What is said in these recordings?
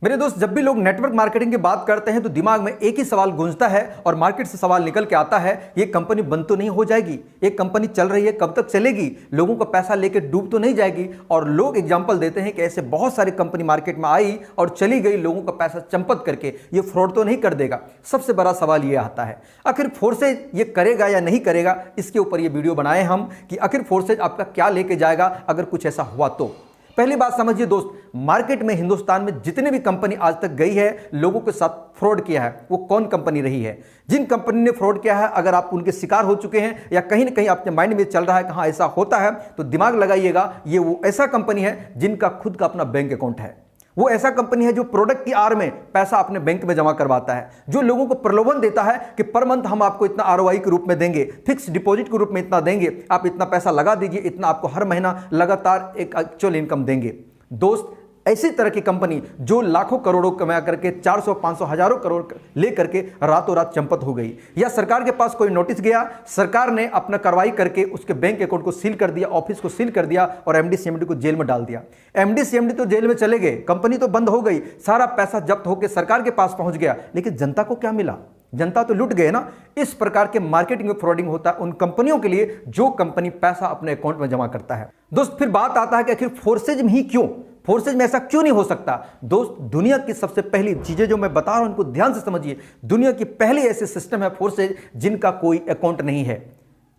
मेरे दोस्त, जब भी लोग नेटवर्क मार्केटिंग की बात करते हैं तो दिमाग में एक ही सवाल गूंजता है और मार्केट से सवाल निकल के आता है, ये कंपनी बंद तो नहीं हो जाएगी? एक कंपनी चल रही है, कब तक चलेगी? लोगों का पैसा लेके डूब तो नहीं जाएगी? और लोग एग्जांपल देते हैं कि ऐसे बहुत सारी कंपनी मार्केट में आई और चली गई, लोगों का पैसा चंपत करके, ये फ्रॉड तो नहीं कर देगा? सबसे बड़ा सवाल ये आता है, आखिर फोर्सेज ये करेगा या नहीं करेगा? इसके ऊपर ये वीडियो बनाए हम कि आखिर फोर्सेज आपका क्या लेके जाएगा अगर कुछ ऐसा हुआ तो। पहली बात समझिए दोस्त, मार्केट में हिंदुस्तान में जितने भी कंपनी आज तक गई है, लोगों के साथ फ्रॉड किया है, वो कौन कंपनी रही है? जिन कंपनी ने फ्रॉड किया है, अगर आप उनके शिकार हो चुके हैं या कहीं ना कहीं आपके माइंड में चल रहा है कहाँ ऐसा होता है, तो दिमाग लगाइएगा, ये वो ऐसा कंपनी है जिनका खुद का अपना बैंक अकाउंट है। वो ऐसा कंपनी है जो प्रोडक्ट की आड़ में पैसा अपने बैंक में जमा करवाता है, जो लोगों को प्रलोभन देता है कि पर मंथ हम आपको इतना आरओआई के रूप में देंगे, फिक्स डिपॉजिट के रूप में इतना देंगे, आप इतना पैसा लगा दीजिए, इतना आपको हर महीना लगातार एक एक्चुअल इनकम देंगे। दोस्त, ऐसी तरह की कंपनी जो लाखों करोड़ों कमा करके 400, 500, हजारों करोड़ लेकर के रातों रात चंपत हो गई, या सरकार के पास कोई नोटिस गया, सरकार ने अपना कार्रवाई करके उसके बैंक अकाउंट को सील कर दिया, ऑफिस को सील कर दिया और एमडी सीएमडी को जेल में डाल दिया। एमडी सीएमडी तो जेल में चले गए, कंपनी तो बंद हो गई, सारा पैसा जब्त होकर सरकार के पास पहुंच गया, लेकिन जनता को क्या मिला? जनता तो लुट गए ना। इस प्रकार के मार्केटिंग में फ्रॉडिंग होता है उन कंपनियों के लिए जो कंपनी पैसा अपने अकाउंट में जमा करता है। दोस्त, फिर बात आता है कि आखिर फोर्सेज में ही क्यों? फोर्सेज में ऐसा क्यों नहीं हो सकता? दोस्त, दुनिया की सबसे पहली चीजें जो मैं बता रहा हूं इनको ध्यान से समझिए। दुनिया की पहली ऐसी सिस्टम है फोर्सेज जिनका कोई अकाउंट नहीं है।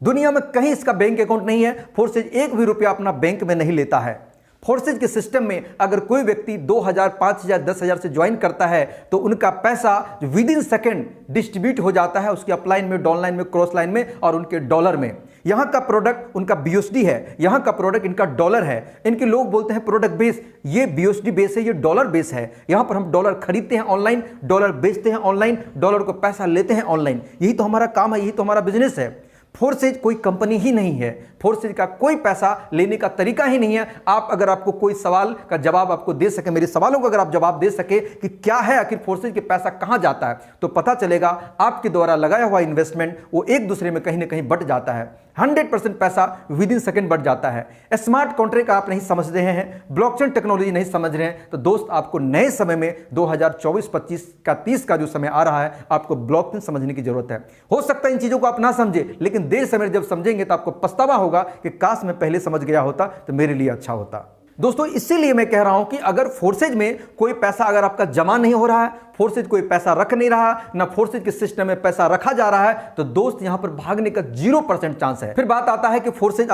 दुनिया में कहीं इसका बैंक अकाउंट नहीं है। फोर्सेज एक भी रुपया अपना बैंक में नहीं लेता है। फोर्सेज के सिस्टम में अगर कोई व्यक्ति 2000, 5000, 10,000 से ज्वाइन करता है तो उनका पैसा विद इन सेकेंड डिस्ट्रीब्यूट हो जाता है उसके अपलाइन में, डाउनलाइन में, क्रॉस लाइन में और उनके डॉलर में। यहां का प्रोडक्ट उनका बीयूएसडी है, यहां का प्रोडक्ट इनका डॉलर है। इनके लोग बोलते हैं प्रोडक्ट बेस, ये बीयूएसडी बेस है, ये डॉलर बेस है। यहां पर हम डॉलर खरीदते हैं ऑनलाइन, डॉलर बेचते हैं ऑनलाइन, डॉलर को पैसा लेते हैं ऑनलाइन। यही तो हमारा काम है, यही तो हमारा बिजनेस है। फोर्सेज कोई कंपनी ही नहीं है। फोर्सेज का कोई पैसा लेने का तरीका ही नहीं है। आप अगर आपको कोई सवाल का जवाब आपको दे सके, मेरे सवालों का अगर आप जवाब दे सके कि क्या है आखिर फोर्सेज के पैसा कहां जाता है, तो पता चलेगा आपके द्वारा लगाया हुआ इन्वेस्टमेंट वो एक दूसरे में कहीं ना कहीं बट जाता है। 100% पैसा विद इन सेकेंड बढ़ जाता है। स्मार्ट कॉन्ट्रैक्ट आप नहीं समझ रहे हैं, ब्लॉकचेन टेक्नोलॉजी नहीं समझ रहे हैं, तो दोस्त आपको नए समय में 2024-25 का 30 का जो समय आ रहा है, आपको ब्लॉकचेन समझने की जरूरत है। हो सकता है इन चीजों को आप ना समझे, लेकिन देर समय जब समझेंगे तो आपको पछतावा होगा कि काश मैं पहले समझ गया होता तो मेरे लिए अच्छा होता। दोस्तों, इसीलिए मैं कह रहा हूं कि अगर फोर्सेज में कोई पैसा अगर आपका जमा नहीं हो रहा है, फोर्सेज कोई पैसा रख नहीं रहा, ना फोर्सेज के सिस्टम में पैसा रखा जा रहा है, तो दोस्त यहां पर भागने का 0% चांस है। फिर बात आता है कि फोर्सेज